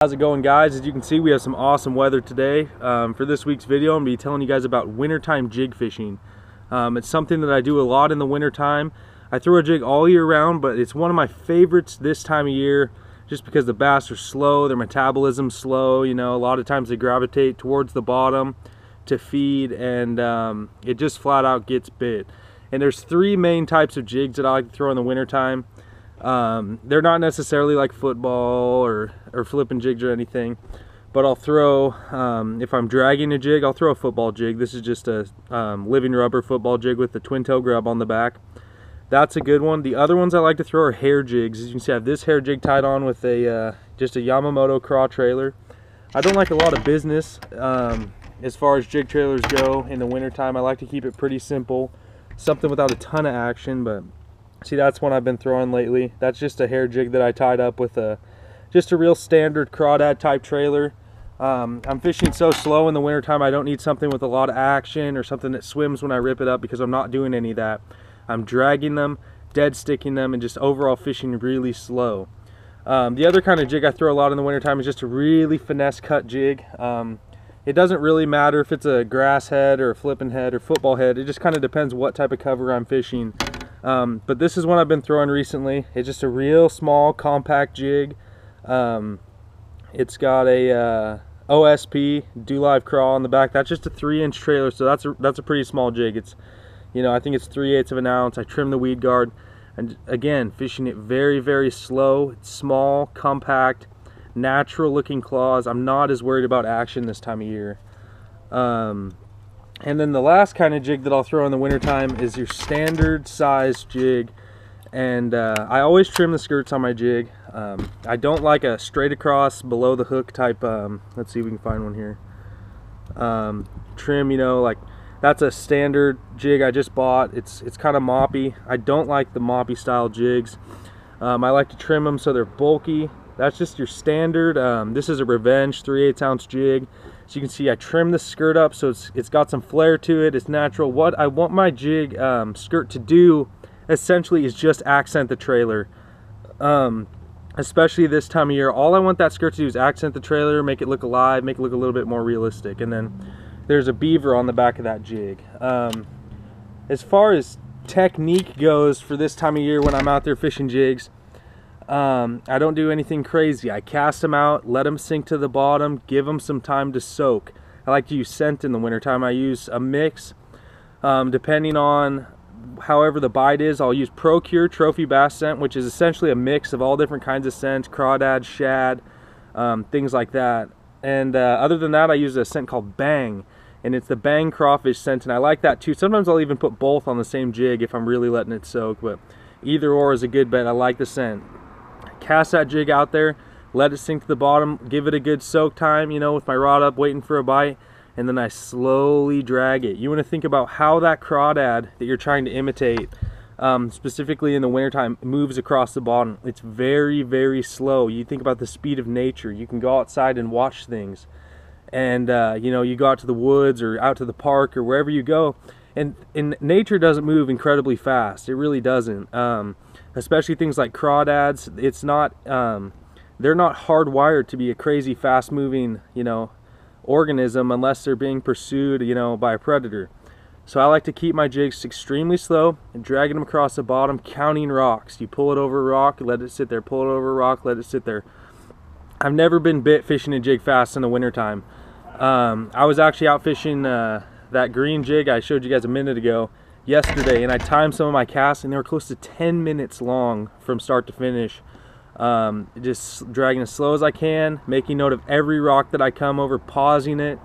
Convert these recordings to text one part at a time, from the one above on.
How's it going, guys? As you can see, we have some awesome weather today. For this week's video, I'm going to be telling you guys about wintertime jig fishing. It's something that I do a lot in the wintertime. I throw a jig all year round, but it's one of my favorites this time of year just because the bass are slow, their metabolism's slow. You know, a lot of times they gravitate towards the bottom to feed, and it just flat out gets bit. And there's three main types of jigs that I like to throw in the wintertime. They're not necessarily like football or flipping jigs or anything, but I'll throw, if I'm dragging a jig, I'll throw a football jig. This is just a living rubber football jig with the twin tail grub on the back. That's a good one. The other ones I like to throw are hair jigs. As you can see, I have this hair jig tied on with a just a Yamamoto craw trailer. I don't like a lot of business as far as jig trailers go in the wintertime. I like to keep it pretty simple, something without a ton of action. But see, that's one I've been throwing lately. That's just a hair jig that I tied up with just a real standard crawdad type trailer. I'm fishing so slow in the wintertime, I don't need something with a lot of action or something that swims when I rip it up, because I'm not doing any of that. I'm dragging them, dead sticking them, and just overall fishing really slow. The other kind of jig I throw a lot in the wintertime is just a really finesse cut jig. It doesn't really matter if it's a grass head or a flipping head or football head. It just kind of depends what type of cover I'm fishing. But this is one I've been throwing recently. It's just a real small compact jig. It's got a OSP do live crawl on the back. That's just a 3-inch trailer, so that's a pretty small jig. It's, you know, I think it's 3/8 of an ounce. I trim the weed guard, and again, fishing it very, very slow. It's small, compact, natural looking claws. I'm not as worried about action this time of year. And then the last kind of jig that I'll throw in the wintertime is your standard size jig. And I always trim the skirts on my jig. I don't like a straight across below the hook type, let's see if we can find one here. Trim, you know, like that's a standard jig I just bought. It's kind of moppy. I don't like the moppy style jigs. I like to trim them so they're bulky. That's just your standard. This is a Revenge 3/8 ounce jig. So you can see I trim the skirt up so it's got some flair to it. It's natural. What I want my jig skirt to do essentially is just accent the trailer. Especially this time of year, all I want that skirt to do is accent the trailer, make it look alive, make it look a little bit more realistic. And then there's a beaver on the back of that jig. As far as technique goes for this time of year when I'm out there fishing jigs, I don't do anything crazy. I cast them out, let them sink to the bottom, give them some time to soak. I like to use scent in the wintertime. I use a mix. Depending on however the bite is, I'll use Procure Trophy Bass Scent, which is essentially a mix of all different kinds of scents, crawdad, shad, things like that. And other than that, I use a scent called Bang, and it's the Bang crawfish scent, and I like that too. Sometimes I'll even put both on the same jig if I'm really letting it soak, but either or is a good bet. I like the scent. Cast that jig out there, let it sink to the bottom, give it a good soak time, you know, with my rod up waiting for a bite, and then I slowly drag it. You want to think about how that crawdad that you're trying to imitate, specifically in the wintertime, moves across the bottom. It's very, very slow. You think about the speed of nature. You can go outside and watch things, and you know, you go out to the woods or out to the park or wherever you go, and nature doesn't move incredibly fast. It really doesn't. Especially things like crawdads. It's not, they're not hardwired to be a crazy fast moving, you know, organism unless they're being pursued, you know, by a predator. So I like to keep my jigs extremely slow and dragging them across the bottom, counting rocks. You pull it over a rock, let it sit there, pull it over a rock, let it sit there. I've never been bit fishing a jig fast in the wintertime. I was actually out fishing that green jig I showed you guys a minute ago yesterday, and I timed some of my casts, and they were close to 10 minutes long from start to finish. Just dragging as slow as I can, making note of every rock that I come over, pausing it.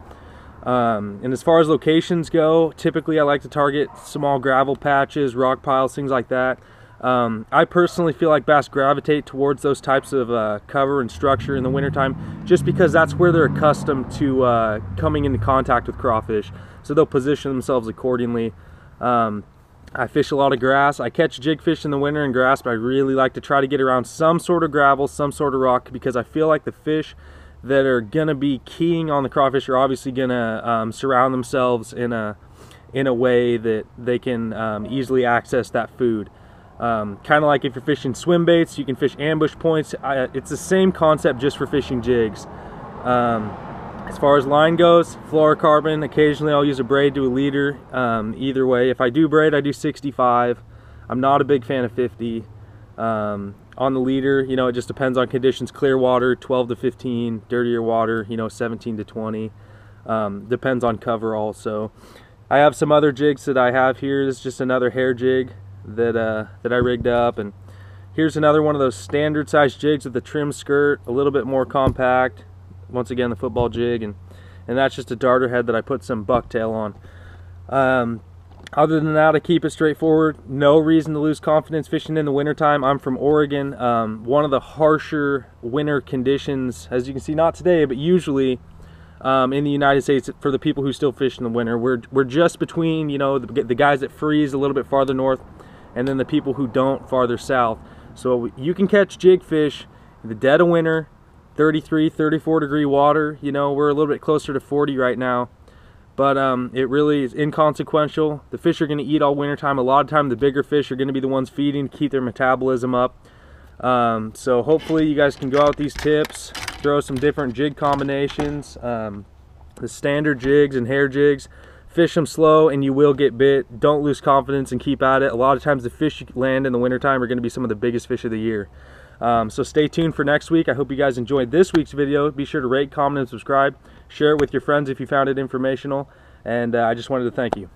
And as far as locations go, typically I like to target small gravel patches, rock piles, things like that. I personally feel like bass gravitate towards those types of cover and structure in the wintertime just because that's where they're accustomed to coming into contact with crawfish, so they'll position themselves accordingly. I fish a lot of grass. I catch jig fish in the winter in grass, but I really like to try to get around some sort of gravel, some sort of rock, because I feel like the fish that are gonna be keying on the crawfish are obviously gonna surround themselves in a way that they can easily access that food. Kind of like if you're fishing swim baits, you can fish ambush points. It's the same concept, just for fishing jigs. As far as line goes, fluorocarbon. Occasionally I'll use a braid to a leader. Either way, if I do braid, I do 65. I'm not a big fan of 50. On the leader, you know, it just depends on conditions. Clear water, 12 to 15. Dirtier water, you know, 17 to 20. Depends on cover also. I have some other jigs that I have here. This is just another hair jig that I rigged up, and here's another one of those standard size jigs with the trim skirt, a little bit more compact. Once again, the football jig, and that's just a darter head that I put some bucktail on. Other than that, I keep it straightforward. No reason to lose confidence fishing in the wintertime. I'm from Oregon. One of the harsher winter conditions, as you can see, not today, but usually in the United States, for the people who still fish in the winter, we're just between, you know, the guys that freeze a little bit farther north, and then the people who don't farther south. So you can catch jig fish in the dead of winter, 33, 34 degree water. You know, we're a little bit closer to 40 right now. But it really is inconsequential. The fish are going to eat all winter time. A lot of time the bigger fish are going to be the ones feeding to keep their metabolism up. So hopefully you guys can go out with these tips, throw some different jig combinations, the standard jigs and hair jigs. Fish them slow and you will get bit. Don't lose confidence and keep at it. A lot of times the fish you land in the wintertime are going to be some of the biggest fish of the year. So stay tuned for next week. I hope you guys enjoyed this week's video. Be sure to rate, comment, and subscribe. Share it with your friends if you found it informational. And I just wanted to thank you.